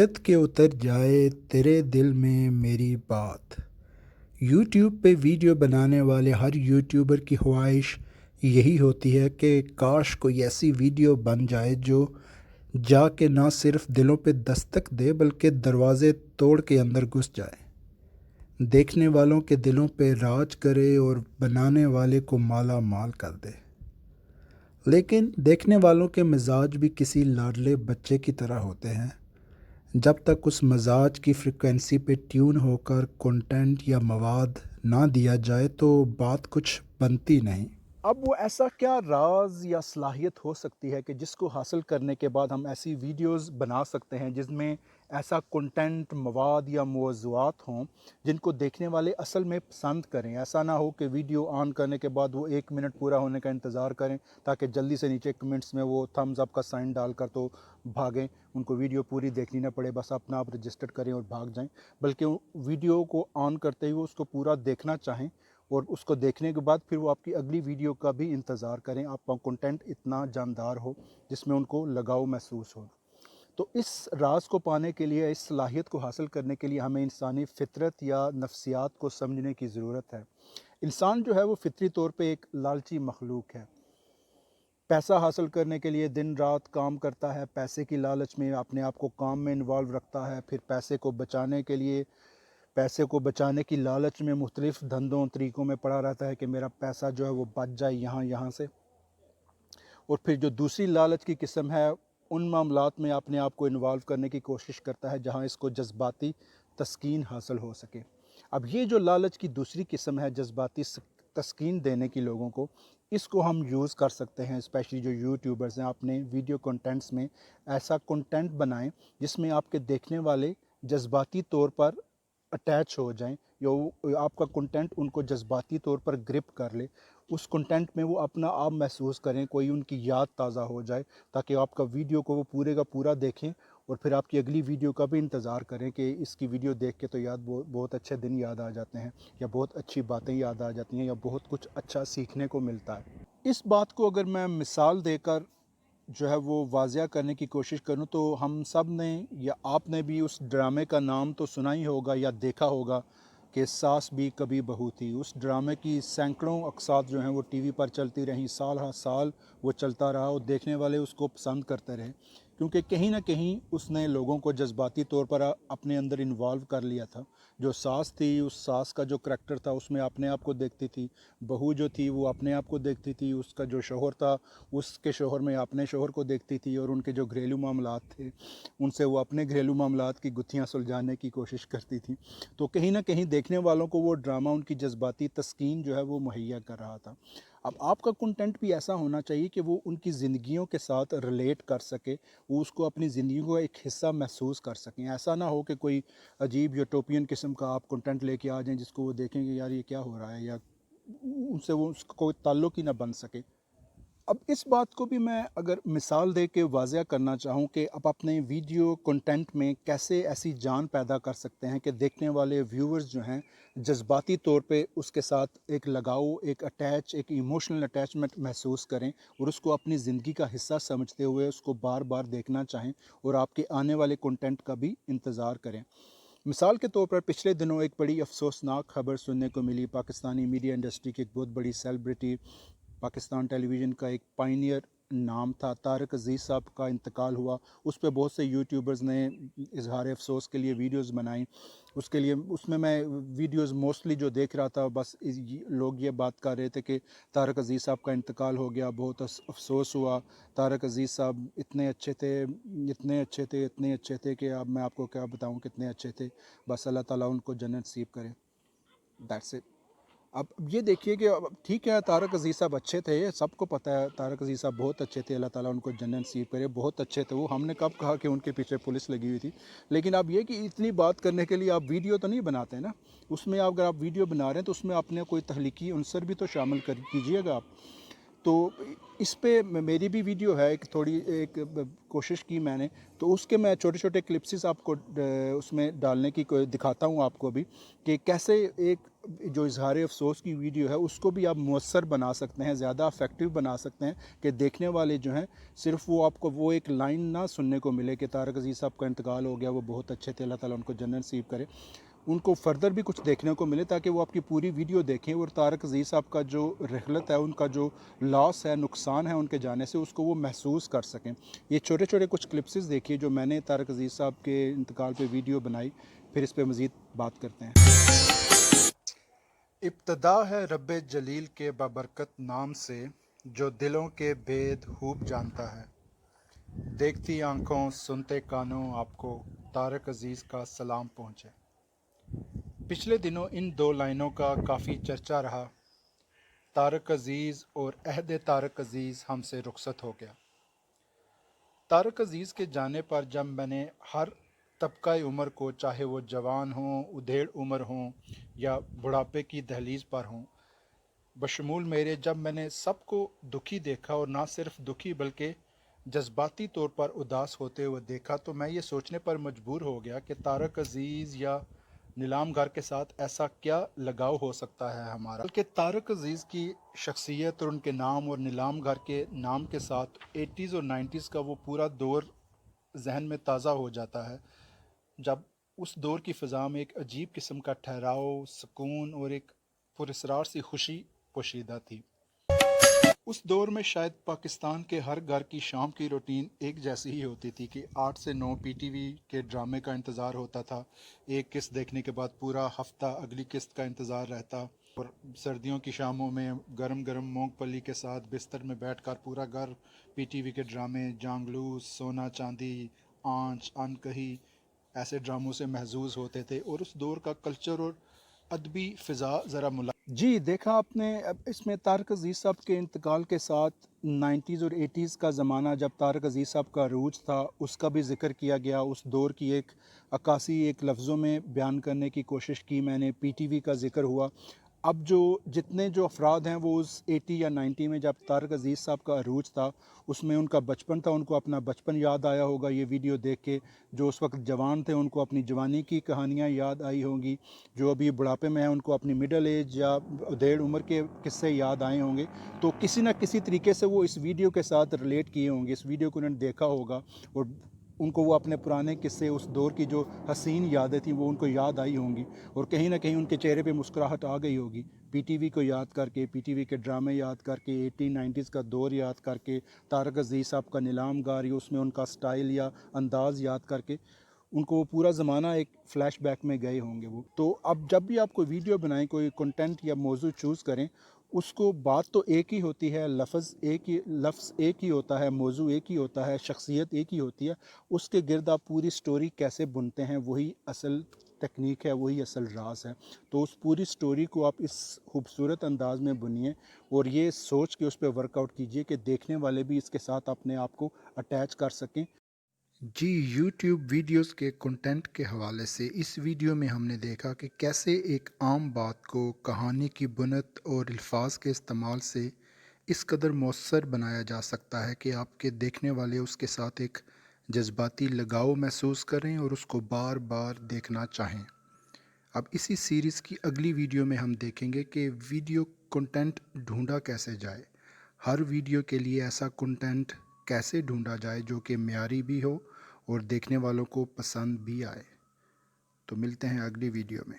رت کے اتر جائے تیرے دل میں میری بات۔ یوٹیوب پہ ویڈیو بنانے والے ہر یوٹیوبر کی خواہش یہی ہوتی ہے کہ کاش کوئی ایسی ویڈیو بن جائے جو جا کے نہ صرف دلوں پہ دستک دے بلکہ دروازے توڑ کے اندر گھس جائے، دیکھنے والوں کے دلوں پہ راج کرے اور بنانے والے کو مالا مال کر دے۔ لیکن دیکھنے والوں کے مزاج بھی کسی لاڈلے بچے کی طرح ہوتے ہیں، جب تک اس مزاج کی فریکوینسی پہ ٹیون ہو کر کنٹینٹ یا مواد نہ دیا جائے تو بات کچھ بنتی نہیں۔ اب وہ ایسا کیا راز یا صلاحیت ہو سکتی ہے کہ جس کو حاصل کرنے کے بعد ہم ایسی ویڈیوز بنا سکتے ہیں جس میں ایسا کنٹینٹ، مواد یا موضوعات ہوں جن کو دیکھنے والے اصل میں پسند کریں۔ ایسا نہ ہو کہ ویڈیو آن کرنے کے بعد وہ 1 منٹ پورا ہونے کا انتظار کریں تاکہ جلدی سے نیچے کمنٹس میں وہ تھمز اپ کا سائن ڈال کر تو بھاگیں، ان کو ویڈیو پوری دیکھنی نہ پڑے، بس اپنا آپ رجسٹر کریں اور بھاگ جائیں، بلکہ ویڈیو کو آن کرتے ہوئے اس کو پورا دیکھنا چاہیں اور اس کو دیکھنے کے بعد پھر وہ آپ کی اگلی ویڈیو کا بھی انتظار کریں۔ آپ کا کنٹینٹ اتنا جاندار ہو جس میں ان کو لگاؤ محسوس ہو۔ تو اس راز کو پانے کے لیے، اس صلاحیت کو حاصل کرنے کے لیے ہمیں انسانی فطرت یا نفسیات کو سمجھنے کی ضرورت ہے۔ انسان جو ہے وہ فطری طور پہ ایک لالچی مخلوق ہے۔ پیسہ حاصل کرنے کے لیے دن رات کام کرتا ہے، پیسے کی لالچ میں اپنے آپ کو کام میں انوالو رکھتا ہے، پھر پیسے کو بچانے کے لیے، پیسے کو بچانے کی لالچ میں مختلف دھندوں طریقوں میں پڑا رہتا ہے کہ میرا پیسہ جو ہے وہ بچ جائے یہاں سے۔ اور پھر جو دوسری لالچ کی قسم ہے، ان معاملات میں اپنے آپ کو انوالو کرنے کی کوشش کرتا ہے جہاں اس کو جذباتی تسکین حاصل ہو سکے۔ اب یہ جو لالچ کی دوسری قسم ہے، جذباتی تسکین دینے کی لوگوں کو، اس کو ہم یوز کر سکتے ہیں، اسپیشلی جو یوٹیوبرز ہیں، اپنے ویڈیو کنٹینٹس میں ایسا کنٹینٹ بنائیں جس میں آپ کے دیکھنے والے جذباتی طور پر اٹیچ ہو جائیں، یا آپ کا کنٹینٹ ان کو جذباتی طور پر گرپ کر لے، اس کنٹینٹ میں وہ اپنا آپ محسوس کریں، کوئی ان کی یاد تازہ ہو جائے، تاکہ آپ کا ویڈیو کو وہ پورے کا پورا دیکھیں اور پھر آپ کی اگلی ویڈیو کا بھی انتظار کریں کہ اس کی ویڈیو دیکھ کے تو بہت اچھے دن یاد آ جاتے ہیں، یا بہت اچھی باتیں یاد آ جاتی ہیں، یا بہت کچھ اچھا سیکھنے کو ملتا ہے۔ اس بات کو اگر میں مثال دے کر جو ہے وہ واضح کرنے کی کوشش کروں تو ہم سب نے یا آپ نے بھی اس ڈرامے کا نام تو سنا ہی ہوگا یا دیکھا ہوگا کہ ساس بھی کبھی بہو تھی۔ اس ڈرامے کی سینکڑوں اقساط جو ہیں وہ ٹی وی پر چلتی رہیں، سال ہر سال وہ چلتا رہا اور دیکھنے والے اس کو پسند کرتے رہے، کیونکہ کہیں نہ کہیں اس نے لوگوں کو جذباتی طور پر اپنے اندر انوالو کر لیا تھا۔ جو ساس تھی، اس ساس کا جو کریکٹر تھا اس میں اپنے آپ کو دیکھتی تھی، بہو جو تھی وہ اپنے آپ کو دیکھتی تھی، اس کا جو شوہر تھا اس کے شوہر میں اپنے شوہر کو دیکھتی تھی، اور ان کے جو گھریلو معاملات تھے ان سے وہ اپنے گھریلو معاملات کی گتھیاں سلجھانے کی کوشش کرتی تھی۔ تو کہیں نہ کہیں دیکھنے والوں کو وہ ڈرامہ ان کی جذباتی تسکین جو ہے وہ مہیا کر رہا تھا۔ اب آپ کا کنٹینٹ بھی ایسا ہونا چاہیے کہ وہ ان کی زندگیوں کے ساتھ ریلیٹ کر سکے، وہ اس کو اپنی زندگی کو ایک حصہ محسوس کر سکیں۔ ایسا نہ ہو کہ کوئی عجیب یوٹوپین قسم کا آپ کنٹینٹ لے کے آ جائیں جس کو وہ دیکھیں گے یار یہ کیا ہو رہا ہے، یا ان سے وہ اس کا کوئی تعلق ہی نہ بن سکے۔ اب اس بات کو بھی میں اگر مثال دے کے واضح کرنا چاہوں کہ آپ اپنے ویڈیو کنٹینٹ میں کیسے ایسی جان پیدا کر سکتے ہیں کہ دیکھنے والے ویورز جو ہیں جذباتی طور پہ اس کے ساتھ ایک لگاؤ، ایک ایک ایموشنل اٹیچمنٹ محسوس کریں، اور اس کو اپنی زندگی کا حصہ سمجھتے ہوئے اس کو بار بار دیکھنا چاہیں اور آپ کے آنے والے کنٹینٹ کا بھی انتظار کریں۔ مثال کے طور پر پچھلے دنوں ایک بڑی افسوسناک خبر سننے کو ملی۔ پاکستانی میڈیا انڈسٹری کی ایک بہت بڑی سیلیبریٹی، پاکستان ٹیلی ویژن کا ایک پائنیئر نام تھا، طارق عزیز صاحب کا انتقال ہوا۔ اس پہ بہت سے یوٹیوبرز نے اظہار افسوس کے لیے ویڈیوز بنائیں۔ اس میں ویڈیوز موسٹلی جو دیکھ رہا تھا، بس لوگ یہ بات کر رہے تھے کہ طارق عزیز صاحب کا انتقال ہو گیا، بہت افسوس ہوا۔ طارق عزیز صاحب اتنے اچھے تھے کہ اب میں آپ کو کیا بتاؤں کتنے اچھے تھے، بس اللہ تعالیٰ ان کو جنت نصیب کرے، دیٹس اٹ۔ اب یہ دیکھیے کہ ٹھیک ہے، طارق عزیز صاحب اچھے تھے، سب کو پتہ ہے طارق عزیز صاحب بہت اچھے تھے، اللہ تعالیٰ ان کو جنت نصیب کرے، بہت اچھے تھے وہ۔ ہم نے کب کہا کہ ان کے پیچھے پولیس لگی ہوئی تھی؟ لیکن اب یہ کہ اتنی بات کرنے کے لیے آپ ویڈیو تو نہیں بناتے نا، اس میں اگر آپ ویڈیو بنا رہے ہیں تو اس میں اپنے کوئی تخلیقی عنصر بھی تو شامل کیجیے گا آپ۔ تو اس پہ میری بھی ویڈیو ہے، ایک کوشش کی میں نے، تو اس کے میں چھوٹے چھوٹے کلپسز آپ کو اس میں ڈالنے کی دکھاتا ہوں آپ کو بھی، کہ کیسے ایک جو اظہار افسوس کی ویڈیو ہے اس کو بھی آپ مؤثر بنا سکتے ہیں، زیادہ افیکٹو بنا سکتے ہیں کہ دیکھنے والے جو ہیں صرف وہ آپ کو وہ ایک لائن نہ سننے کو ملے کہ طارق عزیز صاحب کا انتقال ہو گیا، وہ بہت اچھے تھے، اللہ تعالیٰ ان کو جنت نصیب کرے، ان کو فردر بھی کچھ دیکھنے کو ملے تاکہ وہ آپ کی پوری ویڈیو دیکھیں اور طارق عزیز صاحب کا جو رحلت ہے، ان کا جو لاس ہے، نقصان ہے ان کے جانے سے، اس کو وہ محسوس کر سکیں۔ یہ چھوٹے چھوٹے کچھ کلپسز دیکھیے جو میں نے طارق عزیز صاحب کے انتقال پہ ویڈیو بنائی، پھر اس پہ مزید بات کرتے ہیں۔ ابتدا ہے رب جلیل کے بابرکت نام سے، جو دلوں کے بید خوب جانتا ہے، دیکھتی آنکھوں سنتے کانوں آپ کو طارق عزیز کا سلام پہنچے۔ پچھلے دنوں ان دو لائنوں کا کافی چرچا رہا، طارق عزیز اور عہد طارق عزیز ہم سے رخصت ہو گیا۔ طارق عزیز کے جانے پر جب میں نے ہر طبقہ عمر کو، چاہے وہ جوان ہوں، ادھیڑ عمر ہوں یا بڑھاپے کی دہلیز پر ہوں، بشمول میرے، جب میں نے سب کو دکھی دیکھا اور نہ صرف دکھی بلکہ جذباتی طور پر اداس ہوتے ہوئے دیکھا، تو میں یہ سوچنے پر مجبور ہو گیا کہ طارق عزیز یا نیلام گھر کے ساتھ ایسا کیا لگاؤ ہو سکتا ہے ہمارا، بلکہ طارق عزیز کی شخصیت اور ان کے نام اور نیلام گھر کے نام کے ساتھ 80s اور 90s کا وہ پورا دور ذہن میں تازہ ہو جاتا ہے، جب اس دور کی فضا میں ایک عجیب قسم کا ٹھہراؤ، سکون اور ایک پراسرار سی خوشی پوشیدہ تھی۔ اس دور میں شاید پاکستان کے ہر گھر کی شام کی روٹین ایک جیسی ہی ہوتی تھی کہ 8 سے 9 پی ٹی وی کے ڈرامے کا انتظار ہوتا تھا، ایک قسط دیکھنے کے بعد پورا ہفتہ اگلی قسط کا انتظار رہتا، اور سردیوں کی شاموں میں گرم گرم مونگ پھلی کے ساتھ بستر میں بیٹھ کر پورا گھر پی ٹی وی کے ڈرامے، جانگلوس، سونا چاندی، آنچ، ان کہی ایسے ڈراموں سے محظوظ ہوتے تھے، اور اس دور کا کلچر اور ادبی فضا ذرا جی دیکھا آپ نے، اب اس میں طارق عزیز صاحب کے انتقال کے ساتھ 90s اور 80s کا زمانہ جب طارق عزیز صاحب کا عروج تھا، اس کا بھی ذکر کیا گیا، اس دور کی ایک عکاسی ایک لفظوں میں بیان کرنے کی کوشش کی میں نے، پی ٹی وی کا ذکر ہوا۔ اب جتنے جو افراد ہیں وہ اس 80 یا 90 میں جب طارق عزیز صاحب کا عروج تھا، اس میں ان کا بچپن تھا، ان کو اپنا بچپن یاد آیا ہوگا یہ ویڈیو دیکھ کے، جو اس وقت جوان تھے ان کو اپنی جوانی کی کہانیاں یاد آئی ہوں گی، جو ابھی بڑھاپے میں ہیں ان کو اپنی مڈل ایج یا ادھیڑ عمر کے قصے یاد آئے ہوں گے، تو کسی نہ کسی طریقے سے وہ اس ویڈیو کے ساتھ ریلیٹ کیے ہوں گے، اس ویڈیو کو انہوں نے دیکھا ہوگا، اور ان کو وہ اپنے پرانے قصے، اس دور کی جو حسین یادیں تھیں وہ ان کو یاد آئی ہوں گی، اور کہیں نہ کہیں ان کے چہرے پہ مسکراہٹ آ گئی ہوگی، پی ٹی وی کو یاد کر کے، پی ٹی وی کے ڈرامے یاد کر کے، 80 90s کا دور یاد کر کے، طارق عزیز صاحب کا نیلام گار یا اس میں ان کا سٹائل یا انداز یاد کر کے، ان کو وہ پورا زمانہ ایک فلیش بیک میں گئے ہوں گے وہ۔ تو اب جب بھی آپ کوئی ویڈیو بنائیں، کوئی کنٹینٹ یا موضوع چوز کریں، اس کو بات تو ایک ہی ہوتی ہے، لفظ ایک ہی ہوتا ہے، موضوع ایک ہی ہوتا ہے، شخصیت ایک ہی ہوتی ہے، اس کے گرد آپ پوری سٹوری کیسے بنتے ہیں وہی اصل تکنیک ہے، وہی اصل راز ہے۔ تو اس پوری سٹوری کو آپ اس خوبصورت انداز میں بنیے اور یہ سوچ کے اس پہ ورک آؤٹ کیجئے کہ دیکھنے والے بھی اس کے ساتھ اپنے آپ کو اٹیچ کر سکیں۔ جی یوٹیوب ویڈیوز کے کنٹینٹ کے حوالے سے اس ویڈیو میں ہم نے دیکھا کہ کیسے ایک عام بات کو کہانی کی بنت اور الفاظ کے استعمال سے اس قدر مؤثر بنایا جا سکتا ہے کہ آپ کے دیکھنے والے اس کے ساتھ ایک جذباتی لگاؤ محسوس کریں اور اس کو بار بار دیکھنا چاہیں۔ اب اسی سیریز کی اگلی ویڈیو میں ہم دیکھیں گے کہ ویڈیو کنٹینٹ ڈھونڈا کیسے جائے، ہر ویڈیو کے لیے ایسا کنٹینٹ کیسے ڈھونڈا جائے جو کہ معیاری بھی ہو اور دیکھنے والوں کو پسند بھی آئے۔ تو ملتے ہیں اگلی ویڈیو میں۔